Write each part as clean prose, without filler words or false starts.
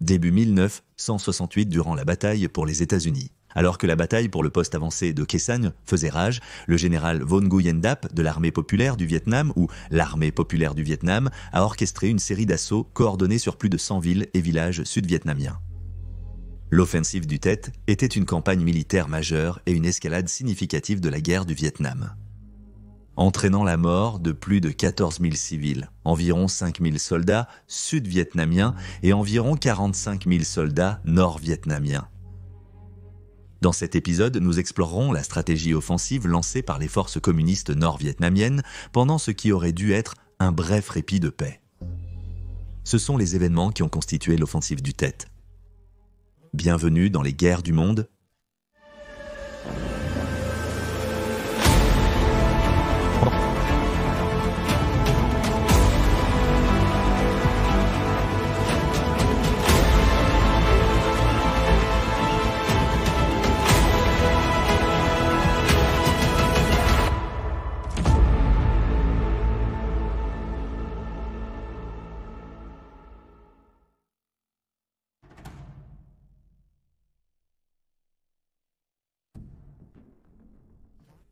Début 1968 durant la bataille pour les États-Unis. Alors que la bataille pour le poste avancé de Khe Sanh faisait rage, le général Von Nguyen Dap de l'armée populaire du Vietnam, ou l'armée populaire du Vietnam, a orchestré une série d'assauts coordonnés sur plus de 100 villes et villages sud-vietnamiens. L'offensive du Tet était une campagne militaire majeure et une escalade significative de la guerre du Vietnam, entraînant la mort de plus de 14 000 civils, environ 5 000 soldats sud-vietnamiens et environ 45 000 soldats nord-vietnamiens. Dans cet épisode, nous explorerons la stratégie offensive lancée par les forces communistes nord-vietnamiennes pendant ce qui aurait dû être un bref répit de paix. Ce sont les événements qui ont constitué l'offensive du Tet. Bienvenue dans les guerres du monde.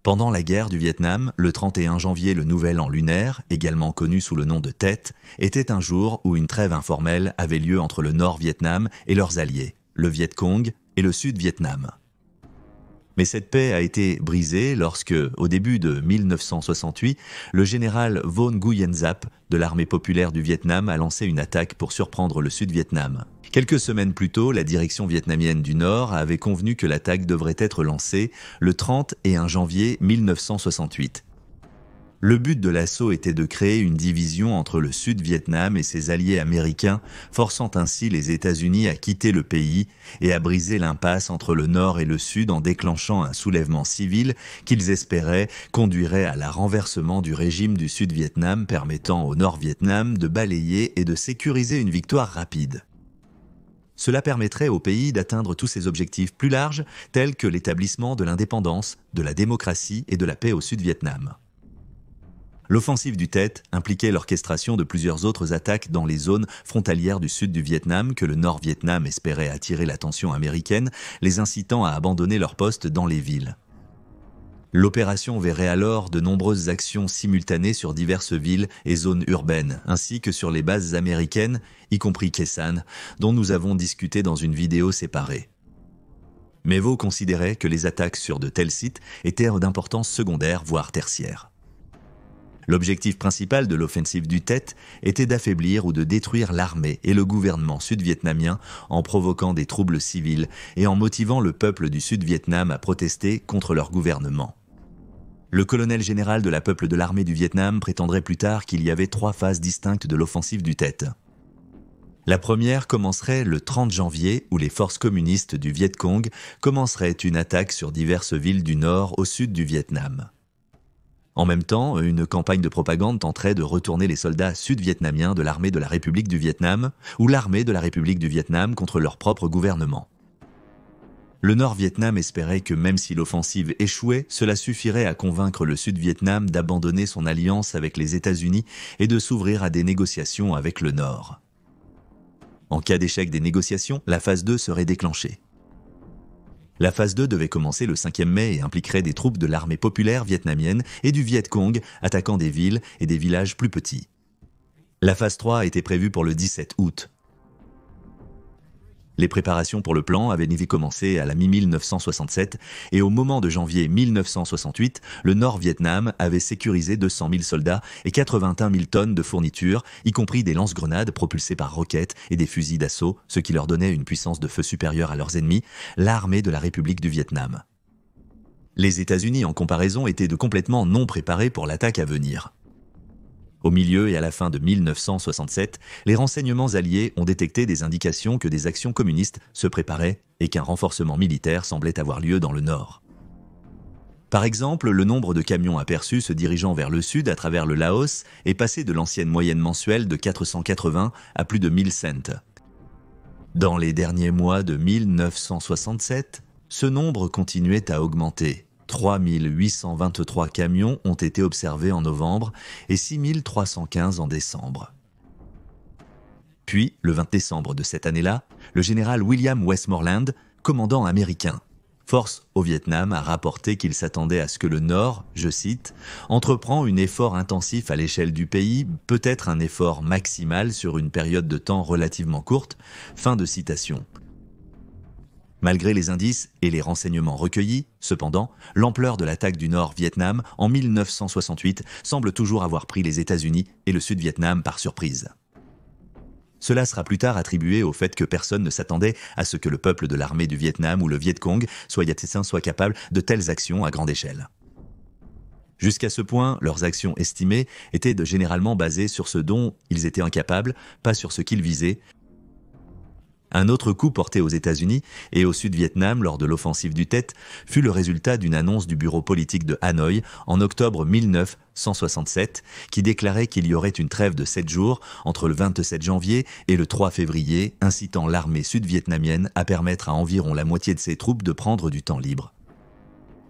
Pendant la guerre du Vietnam, le 31 janvier, le nouvel an lunaire, également connu sous le nom de Tet, était un jour où une trêve informelle avait lieu entre le Nord-Vietnam et leurs alliés, le Viet Cong et le Sud-Vietnam. Mais cette paix a été brisée lorsque, au début de 1968, le général Von Nguyen Dap de l'armée populaire du Vietnam a lancé une attaque pour surprendre le Sud-Vietnam. Quelques semaines plus tôt, la direction vietnamienne du Nord avait convenu que l'attaque devrait être lancée le 31 janvier 1968. Le but de l'assaut était de créer une division entre le Sud-Vietnam et ses alliés américains, forçant ainsi les États-Unis à quitter le pays et à briser l'impasse entre le Nord et le Sud en déclenchant un soulèvement civil qu'ils espéraient conduirait à la renversement du régime du Sud-Vietnam, permettant au Nord-Vietnam de balayer et de sécuriser une victoire rapide. Cela permettrait au pays d'atteindre tous ses objectifs plus larges, tels que l'établissement de l'indépendance, de la démocratie et de la paix au Sud-Vietnam. L'offensive du Tet impliquait l'orchestration de plusieurs autres attaques dans les zones frontalières du sud du Vietnam que le Nord-Vietnam espérait attirer l'attention américaine, les incitant à abandonner leurs postes dans les villes. L'opération verrait alors de nombreuses actions simultanées sur diverses villes et zones urbaines, ainsi que sur les bases américaines, y compris Khe Sanh, dont nous avons discuté dans une vidéo séparée. Mais Vo considérait que les attaques sur de tels sites étaient d'importance secondaire, voire tertiaire. L'objectif principal de l'offensive du Tet était d'affaiblir ou de détruire l'armée et le gouvernement sud-vietnamien en provoquant des troubles civils et en motivant le peuple du Sud-Vietnam à protester contre leur gouvernement. Le colonel général de la peuple de l'armée du Vietnam prétendrait plus tard qu'il y avait 3 phases distinctes de l'offensive du Tet. La première commencerait le 30 janvier où les forces communistes du Viet Cong commenceraient une attaque sur diverses villes du nord au sud du Vietnam. En même temps, une campagne de propagande tenterait de retourner les soldats sud-vietnamiens de l'armée de la République du Vietnam ou l'armée de la République du Vietnam contre leur propre gouvernement. Le Nord-Vietnam espérait que même si l'offensive échouait, cela suffirait à convaincre le Sud-Vietnam d'abandonner son alliance avec les États-Unis et de s'ouvrir à des négociations avec le Nord. En cas d'échec des négociations, la phase 2 serait déclenchée. La phase 2 devait commencer le 5e mai et impliquerait des troupes de l'armée populaire vietnamienne et du Viet Cong attaquant des villes et des villages plus petits. La phase 3 était prévue pour le 17 août. Les préparations pour le plan avaient commencé à la mi-1967 et au moment de janvier 1968, le Nord-Vietnam avait sécurisé 200 000 soldats et 81 000 tonnes de fournitures, y compris des lance-grenades propulsées par roquettes et des fusils d'assaut, ce qui leur donnait une puissance de feu supérieure à leurs ennemis, l'armée de la République du Vietnam. Les États-Unis, en comparaison, étaient complètement non préparés pour l'attaque à venir. Au milieu et à la fin de 1967, les renseignements alliés ont détecté des indications que des actions communistes se préparaient et qu'un renforcement militaire semblait avoir lieu dans le nord. Par exemple, le nombre de camions aperçus se dirigeant vers le sud à travers le Laos est passé de l'ancienne moyenne mensuelle de 480 à plus de 1000 cents. Dans les derniers mois de 1967, ce nombre continuait à augmenter. 3 823 camions ont été observés en novembre et 6 315 en décembre. Puis, le 20 décembre de cette année-là, le général William Westmoreland, commandant américain, force au Vietnam, a rapporté qu'il s'attendait à ce que le Nord, je cite, « entreprend un effort intensif à l'échelle du pays, peut-être un effort maximal sur une période de temps relativement courte ». Fin de citation. Malgré les indices et les renseignements recueillis, cependant, l'ampleur de l'attaque du Nord-Vietnam en 1968 semble toujours avoir pris les États-Unis et le Sud-Vietnam par surprise. Cela sera plus tard attribué au fait que personne ne s'attendait à ce que le peuple de l'armée du Vietnam ou le Viet Cong soit capable de telles actions à grande échelle. Jusqu'à ce point, leurs actions estimées étaient généralement basées sur ce dont ils étaient incapables, pas sur ce qu'ils visaient. Un autre coup porté aux États-Unis et au Sud-Vietnam lors de l'offensive du Tet fut le résultat d'une annonce du bureau politique de Hanoï en octobre 1967 qui déclarait qu'il y aurait une trêve de 7 jours entre le 27 janvier et le 3 février, incitant l'armée sud-vietnamienne à permettre à environ la moitié de ses troupes de prendre du temps libre.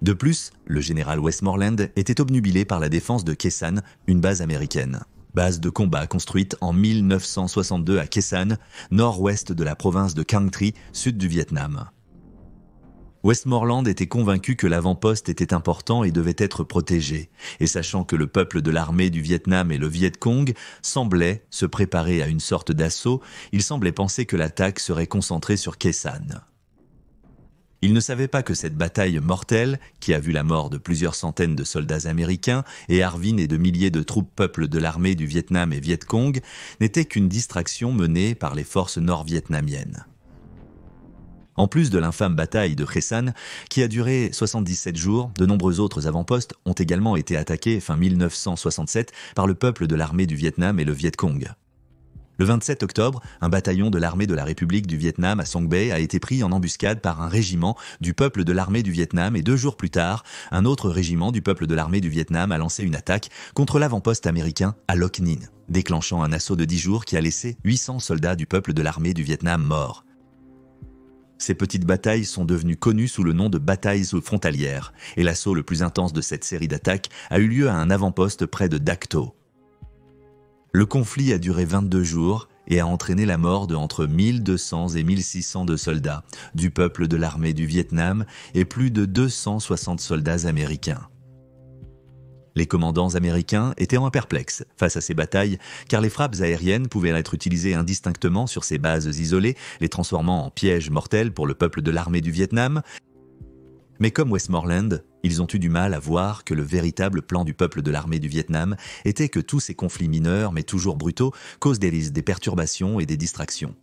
De plus, le général Westmoreland était obnubilé par la défense de Khe Sanh, une base américaine. Base de combat construite en 1962 à Khe Sanh, nord-ouest de la province de Quang Tri, sud du Vietnam. Westmoreland était convaincu que l'avant-poste était important et devait être protégé, et sachant que le peuple de l'armée du Vietnam et le Viet Cong semblaient se préparer à une sorte d'assaut, il semblait penser que l'attaque serait concentrée sur Khe Sanh. Il ne savait pas que cette bataille mortelle, qui a vu la mort de plusieurs centaines de soldats américains et Arvin et de milliers de troupes peuples de l'armée du Vietnam et Viet Cong, n'était qu'une distraction menée par les forces nord-vietnamiennes. En plus de l'infâme bataille de Khe Sanh, qui a duré 77 jours, de nombreux autres avant-postes ont également été attaqués fin 1967 par le peuple de l'armée du Vietnam et le Viet Cong. Le 27 octobre, un bataillon de l'armée de la République du Vietnam à Song Bay a été pris en embuscade par un régiment du peuple de l'armée du Vietnam et 2 jours plus tard, un autre régiment du peuple de l'armée du Vietnam a lancé une attaque contre l'avant-poste américain à Loc Ninh, déclenchant un assaut de 10 jours qui a laissé 800 soldats du peuple de l'armée du Vietnam morts. Ces petites batailles sont devenues connues sous le nom de batailles frontalières, et l'assaut le plus intense de cette série d'attaques a eu lieu à un avant-poste près de Dak To. Le conflit a duré 22 jours et a entraîné la mort de entre 1200 et 1600 de soldats du peuple de l'armée du Vietnam et plus de 260 soldats américains. Les commandants américains étaient perplexes face à ces batailles car les frappes aériennes pouvaient être utilisées indistinctement sur ces bases isolées, les transformant en pièges mortels pour le peuple de l'armée du Vietnam. Mais comme Westmoreland, ils ont eu du mal à voir que le véritable plan du peuple de l'armée du Vietnam était que tous ces conflits mineurs, mais toujours brutaux, causent des perturbations et des distractions.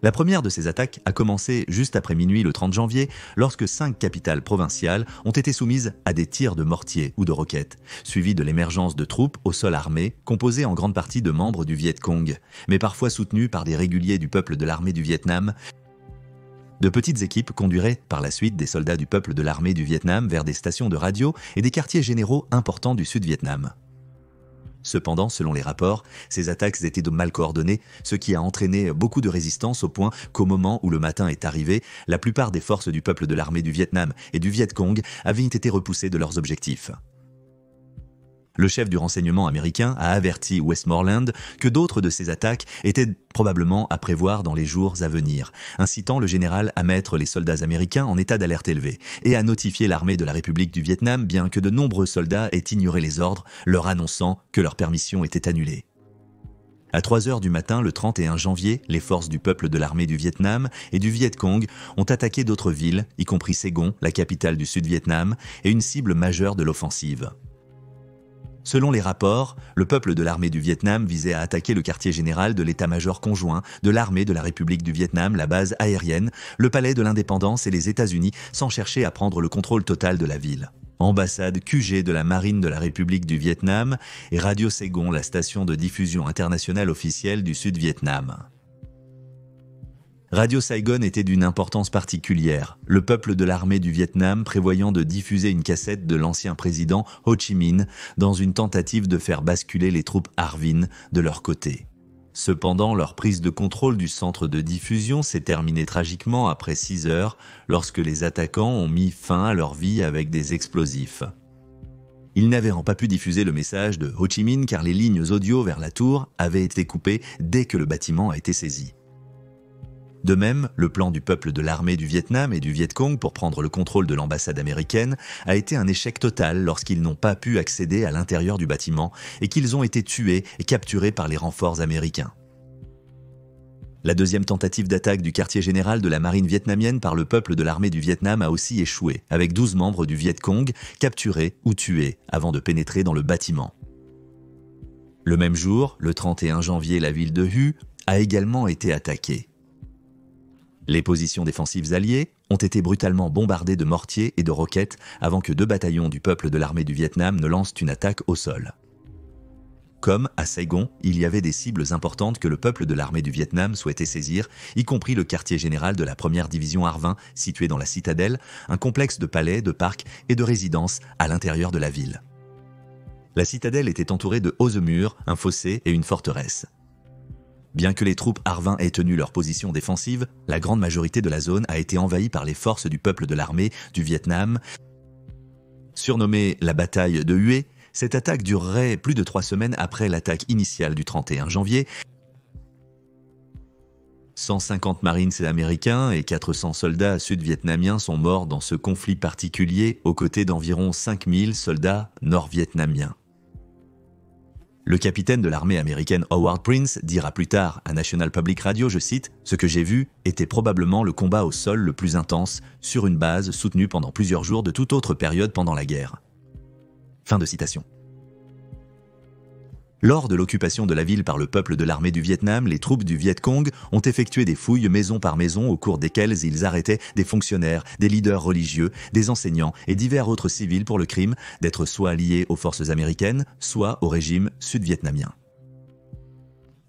La première de ces attaques a commencé juste après minuit le 30 janvier, lorsque 5 capitales provinciales ont été soumises à des tirs de mortier ou de roquettes, suivis de l'émergence de troupes au sol armé, composées en grande partie de membres du Viet Cong, mais parfois soutenues par des réguliers du peuple de l'armée du Vietnam. De petites équipes conduiraient par la suite des soldats du peuple de l'armée du Vietnam vers des stations de radio et des quartiers généraux importants du Sud-Vietnam. Cependant, selon les rapports, ces attaques étaient mal coordonnées, ce qui a entraîné beaucoup de résistance au point qu'au moment où le matin est arrivé, la plupart des forces du peuple de l'armée du Vietnam et du Viet Cong avaient été repoussées de leurs objectifs. Le chef du renseignement américain a averti Westmoreland que d'autres de ces attaques étaient probablement à prévoir dans les jours à venir, incitant le général à mettre les soldats américains en état d'alerte élevé et à notifier l'armée de la République du Vietnam, bien que de nombreux soldats aient ignoré les ordres, leur annonçant que leur permission était annulée. À 3 heures du matin, le 31 janvier, les forces du peuple de l'armée du Vietnam et du Viet Cong ont attaqué d'autres villes, y compris Saigon, la capitale du Sud-Vietnam, et une cible majeure de l'offensive. Selon les rapports, le peuple de l'armée du Vietnam visait à attaquer le quartier général de l'état-major conjoint de l'armée de la République du Vietnam, la base aérienne, le palais de l'indépendance et les États-Unis, sans chercher à prendre le contrôle total de la ville. Ambassade QG de la marine de la République du Vietnam et Radio Saigon, la station de diffusion internationale officielle du Sud-Vietnam. Radio Saigon était d'une importance particulière, le peuple de l'armée du Vietnam prévoyant de diffuser une cassette de l'ancien président Ho Chi Minh dans une tentative de faire basculer les troupes Arvin de leur côté. Cependant, leur prise de contrôle du centre de diffusion s'est terminée tragiquement après 6 heures lorsque les attaquants ont mis fin à leur vie avec des explosifs. Ils n'avaient pas pu diffuser le message de Ho Chi Minh car les lignes audio vers la tour avaient été coupées dès que le bâtiment a été saisi. De même, le plan du peuple de l'armée du Vietnam et du Viet Cong pour prendre le contrôle de l'ambassade américaine a été un échec total lorsqu'ils n'ont pas pu accéder à l'intérieur du bâtiment et qu'ils ont été tués et capturés par les renforts américains. La deuxième tentative d'attaque du quartier général de la marine vietnamienne par le peuple de l'armée du Vietnam a aussi échoué, avec 12 membres du Viet Cong capturés ou tués avant de pénétrer dans le bâtiment. Le même jour, le 31 janvier, la ville de Hue a également été attaquée. Les positions défensives alliées ont été brutalement bombardées de mortiers et de roquettes avant que 2 bataillons du peuple de l'armée du Vietnam ne lancent une attaque au sol. Comme, à Saigon, il y avait des cibles importantes que le peuple de l'armée du Vietnam souhaitait saisir, y compris le quartier général de la 1re division Ar-20 situé dans la citadelle, un complexe de palais, de parcs et de résidences à l'intérieur de la ville. La citadelle était entourée de hauts murs, un fossé et une forteresse. Bien que les troupes Ar-20 aient tenu leur position défensive, la grande majorité de la zone a été envahie par les forces du peuple de l'armée du Vietnam. Surnommée la bataille de Hue, cette attaque durerait plus de 3 semaines après l'attaque initiale du 31 janvier. 150 Marines américains et 400 soldats sud-vietnamiens sont morts dans ce conflit particulier aux côtés d'environ 5000 soldats nord-vietnamiens. Le capitaine de l'armée américaine Howard Prince dira plus tard à National Public Radio, je cite, « Ce que j'ai vu était probablement le combat au sol le plus intense sur une base soutenue pendant plusieurs jours de toute autre période pendant la guerre. » Fin de citation. Lors de l'occupation de la ville par le peuple de l'armée du Vietnam, les troupes du Viet Cong ont effectué des fouilles maison par maison au cours desquelles ils arrêtaient des fonctionnaires, des leaders religieux, des enseignants et divers autres civils pour le crime d'être soit liés aux forces américaines, soit au régime sud-vietnamien.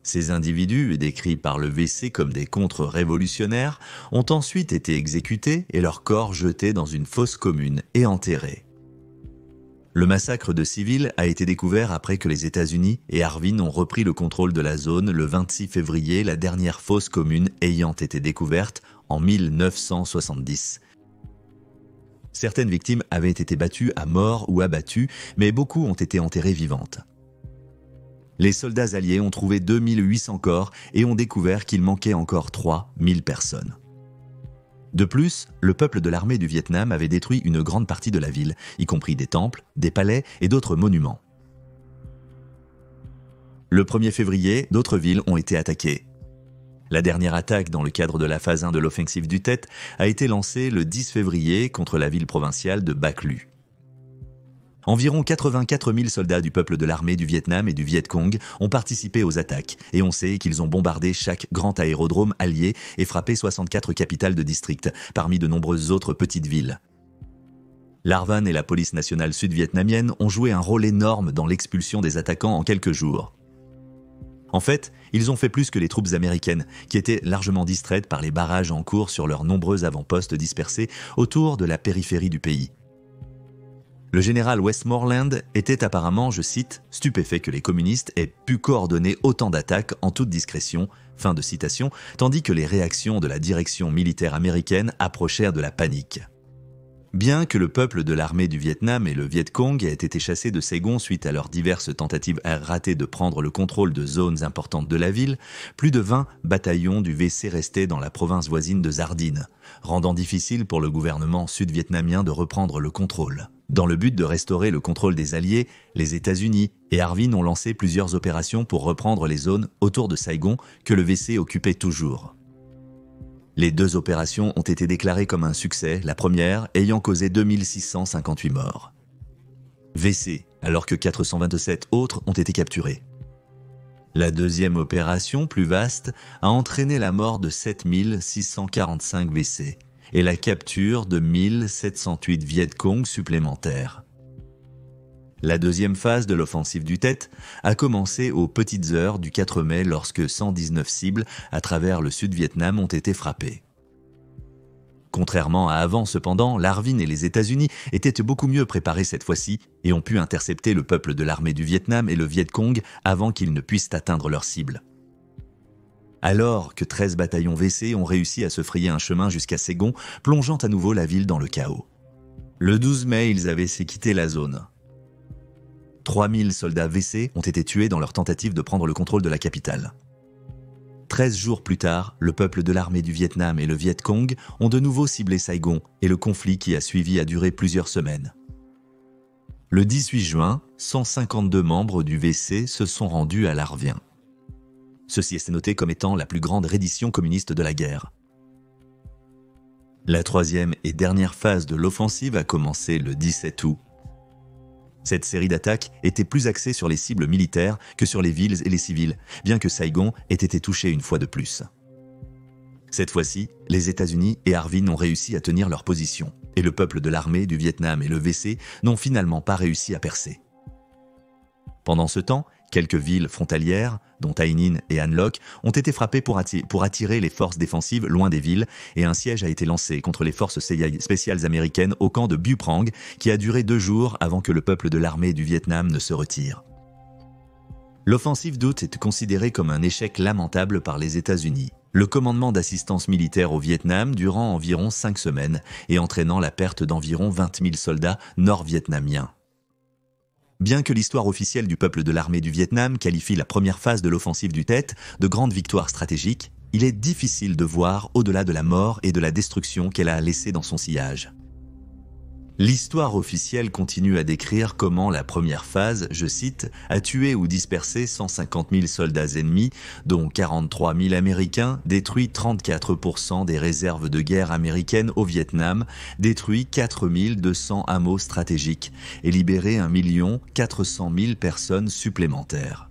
Ces individus, décrits par le WC comme des contre-révolutionnaires, ont ensuite été exécutés et leurs corps jetés dans une fosse commune et enterrés. Le massacre de civils a été découvert après que les États-Unis et Ar-Vin ont repris le contrôle de la zone le 26 février, la dernière fosse commune ayant été découverte en 1970. Certaines victimes avaient été battues à mort ou abattues, mais beaucoup ont été enterrées vivantes. Les soldats alliés ont trouvé 2800 corps et ont découvert qu'il manquait encore 3000 personnes. De plus, le peuple de l'armée du Vietnam avait détruit une grande partie de la ville, y compris des temples, des palais et d'autres monuments. Le 1er février, d'autres villes ont été attaquées. La dernière attaque dans le cadre de la phase 1 de l'offensive du Tet a été lancée le 10 février contre la ville provinciale de Bac Lu. Environ 84 000 soldats du peuple de l'armée du Vietnam et du Viet Cong ont participé aux attaques et on sait qu'ils ont bombardé chaque grand aérodrome allié et frappé 64 capitales de district, parmi de nombreuses autres petites villes. L'Ar-Van et la police nationale sud-vietnamienne ont joué un rôle énorme dans l'expulsion des attaquants en quelques jours. En fait, ils ont fait plus que les troupes américaines, qui étaient largement distraites par les barrages en cours sur leurs nombreux avant-postes dispersés autour de la périphérie du pays. Le général Westmoreland était apparemment, je cite, « stupéfait que les communistes aient pu coordonner autant d'attaques en toute discrétion », fin de citation, tandis que les réactions de la direction militaire américaine approchèrent de la panique. Bien que le peuple de l'armée du Vietnam et le Viet Cong aient été chassés de Saigon suite à leurs diverses tentatives ratées de prendre le contrôle de zones importantes de la ville, plus de 20 bataillons du VC restaient dans la province voisine de Sardine, rendant difficile pour le gouvernement sud-vietnamien de reprendre le contrôle. Dans le but de restaurer le contrôle des Alliés, les États-Unis et Ar-Vin ont lancé plusieurs opérations pour reprendre les zones autour de Saigon que le VC occupait toujours. Les 2 opérations ont été déclarées comme un succès, la première ayant causé 2658 morts. VC, alors que 427 autres ont été capturés. La deuxième opération, plus vaste, a entraîné la mort de 7645 VC. Et la capture de 1708 Viet Cong supplémentaires. La deuxième phase de l'offensive du Tet a commencé aux petites heures du 4 mai lorsque 119 cibles à travers le Sud-Vietnam ont été frappées. Contrairement à avant cependant, l'Ar-Vin et les États-Unis étaient beaucoup mieux préparés cette fois-ci et ont pu intercepter le peuple de l'armée du Vietnam et le Viet Cong avant qu'ils ne puissent atteindre leur cible. Alors que 13 bataillons WC ont réussi à se frayer un chemin jusqu'à Saigon, plongeant à nouveau la ville dans le chaos. Le 12 mai, ils avaient quitté la zone. 3000 soldats WC ont été tués dans leur tentative de prendre le contrôle de la capitale. 13 jours plus tard, le peuple de l'armée du Vietnam et le Viet Cong ont de nouveau ciblé Saigon et le conflit qui a suivi a duré plusieurs semaines. Le 18 juin, 152 membres du WC se sont rendus à Larvien. Ceci est noté comme étant la plus grande reddition communiste de la guerre. La troisième et dernière phase de l'offensive a commencé le 17 août. Cette série d'attaques était plus axée sur les cibles militaires que sur les villes et les civils, bien que Saigon ait été touché une fois de plus. Cette fois-ci, les États-Unis et Harvin ont réussi à tenir leur position, et le peuple de l'armée du Vietnam et le WC n'ont finalement pas réussi à percer. Pendant ce temps, quelques villes frontalières, dont Tay Ninh et An Loc, ont été frappées pour attirer les forces défensives loin des villes, et un siège a été lancé contre les forces spéciales américaines au camp de Bu Prang, qui a duré 2 jours avant que le peuple de l'armée du Vietnam ne se retire. L'offensive d'août est considérée comme un échec lamentable par les États-Unis. Le commandement d'assistance militaire au Vietnam durant environ 5 semaines et entraînant la perte d'environ 20 000 soldats nord-vietnamiens. Bien que l'histoire officielle du peuple de l'armée du Vietnam qualifie la première phase de l'offensive du Tet de grande victoire stratégique, il est difficile de voir au-delà de la mort et de la destruction qu'elle a laissée dans son sillage. L'histoire officielle continue à décrire comment la première phase, je cite, a tué ou dispersé 150 000 soldats ennemis, dont 43 000 Américains, détruit 34% des réserves de guerre américaines au Vietnam, détruit 4 200 hameaux stratégiques et libéré 1 400 000 personnes supplémentaires.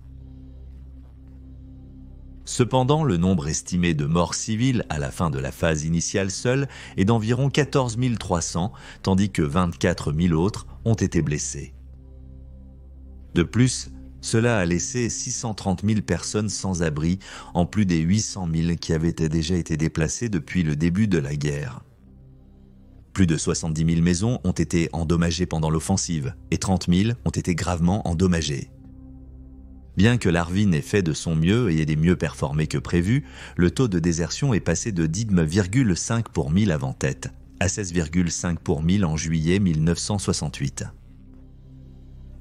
Cependant, le nombre estimé de morts civiles à la fin de la phase initiale seule est d'environ 14 300, tandis que 24 000 autres ont été blessés. De plus, cela a laissé 630 000 personnes sans abri, en plus des 800 000 qui avaient déjà été déplacées depuis le début de la guerre. Plus de 70 000 maisons ont été endommagées pendant l'offensive, et 30 000 ont été gravement endommagées. Bien que l'Arvin ait fait de son mieux et ait mieux performé que prévu, le taux de désertion est passé de 10,5 pour 1000 avant-tête à 16,5 pour 1000 en juillet 1968.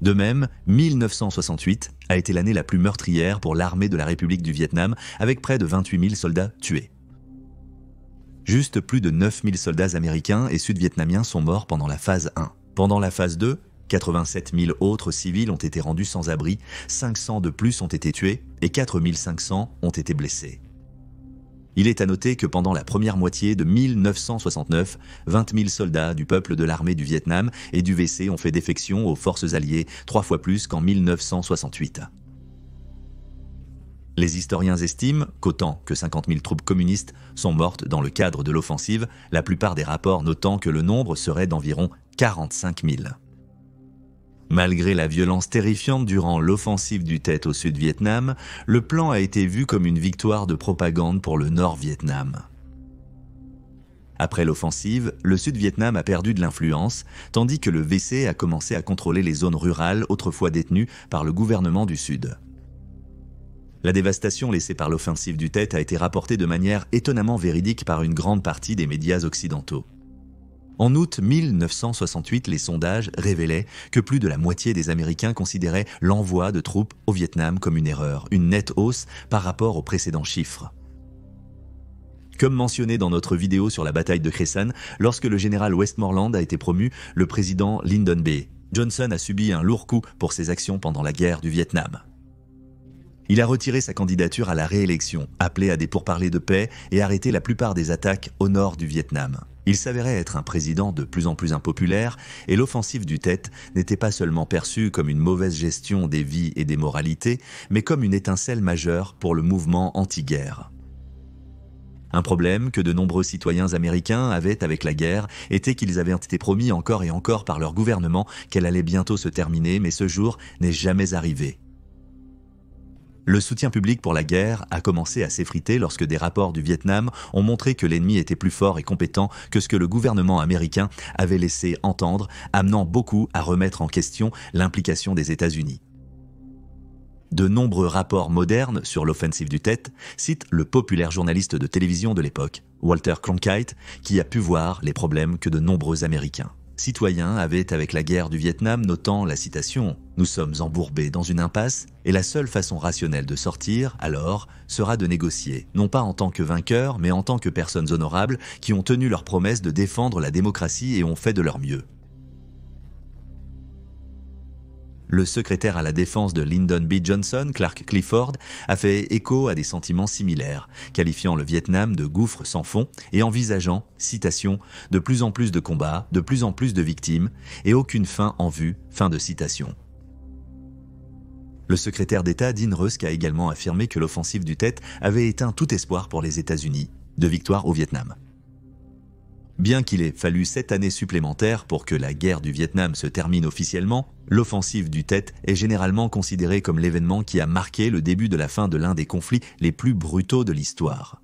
De même, 1968 a été l'année la plus meurtrière pour l'armée de la République du Vietnam, avec près de 28 000 soldats tués. Juste plus de 9 000 soldats américains et sud-vietnamiens sont morts pendant la phase 1. Pendant la phase 2, 87 000 autres civils ont été rendus sans abri, 500 de plus ont été tués et 4 500 ont été blessés. Il est à noter que pendant la première moitié de 1969, 20 000 soldats du peuple de l'armée du Vietnam et du WC ont fait défection aux forces alliées, 3 fois plus qu'en 1968. Les historiens estiment qu'autant que 50 000 troupes communistes sont mortes dans le cadre de l'offensive, la plupart des rapports notant que le nombre serait d'environ 45 000. Malgré la violence terrifiante durant l'offensive du Tet au Sud-Vietnam, le plan a été vu comme une victoire de propagande pour le Nord-Vietnam. Après l'offensive, le Sud-Vietnam a perdu de l'influence, tandis que le WC a commencé à contrôler les zones rurales autrefois détenues par le gouvernement du Sud. La dévastation laissée par l'offensive du Tet a été rapportée de manière étonnamment véridique par une grande partie des médias occidentaux. En août 1968, les sondages révélaient que plus de la moitié des Américains considéraient l'envoi de troupes au Vietnam comme une erreur, une nette hausse par rapport aux précédents chiffres. Comme mentionné dans notre vidéo sur la bataille de Khe Sanh, lorsque le général Westmoreland a été promu, le président Lyndon B. Johnson a subi un lourd coup pour ses actions pendant la guerre du Vietnam. Il a retiré sa candidature à la réélection, appelé à des pourparlers de paix et arrêté la plupart des attaques au nord du Vietnam. Il s'avérait être un président de plus en plus impopulaire et l'offensive du Tet n'était pas seulement perçue comme une mauvaise gestion des vies et des moralités, mais comme une étincelle majeure pour le mouvement anti-guerre. Un problème que de nombreux citoyens américains avaient avec la guerre était qu'ils avaient été promis encore et encore par leur gouvernement qu'elle allait bientôt se terminer, mais ce jour n'est jamais arrivé. Le soutien public pour la guerre a commencé à s'effriter lorsque des rapports du Vietnam ont montré que l'ennemi était plus fort et compétent que ce que le gouvernement américain avait laissé entendre, amenant beaucoup à remettre en question l'implication des États-Unis. De nombreux rapports modernes sur l'offensive du Tet citent le populaire journaliste de télévision de l'époque, Walter Cronkite, qui a pu voir les problèmes que de nombreux Américains. citoyens avaient avec la guerre du Vietnam, notant la citation « Nous sommes embourbés dans une impasse et la seule façon rationnelle de sortir, alors, sera de négocier, non pas en tant que vainqueurs, mais en tant que personnes honorables qui ont tenu leur promesse de défendre la démocratie et ont fait de leur mieux. » Le secrétaire à la défense de Lyndon B. Johnson, Clark Clifford, a fait écho à des sentiments similaires, qualifiant le Vietnam de gouffre sans fond et envisageant, citation, « de plus en plus de combats, de plus en plus de victimes, et aucune fin en vue », fin de citation. Le secrétaire d'État Dean Rusk a également affirmé que l'offensive du Tet avait éteint tout espoir pour les États-Unis de victoire au Vietnam. Bien qu'il ait fallu 7 années supplémentaires pour que la guerre du Vietnam se termine officiellement, l'offensive du Tet est généralement considérée comme l'événement qui a marqué le début de la fin de l'un des conflits les plus brutaux de l'histoire.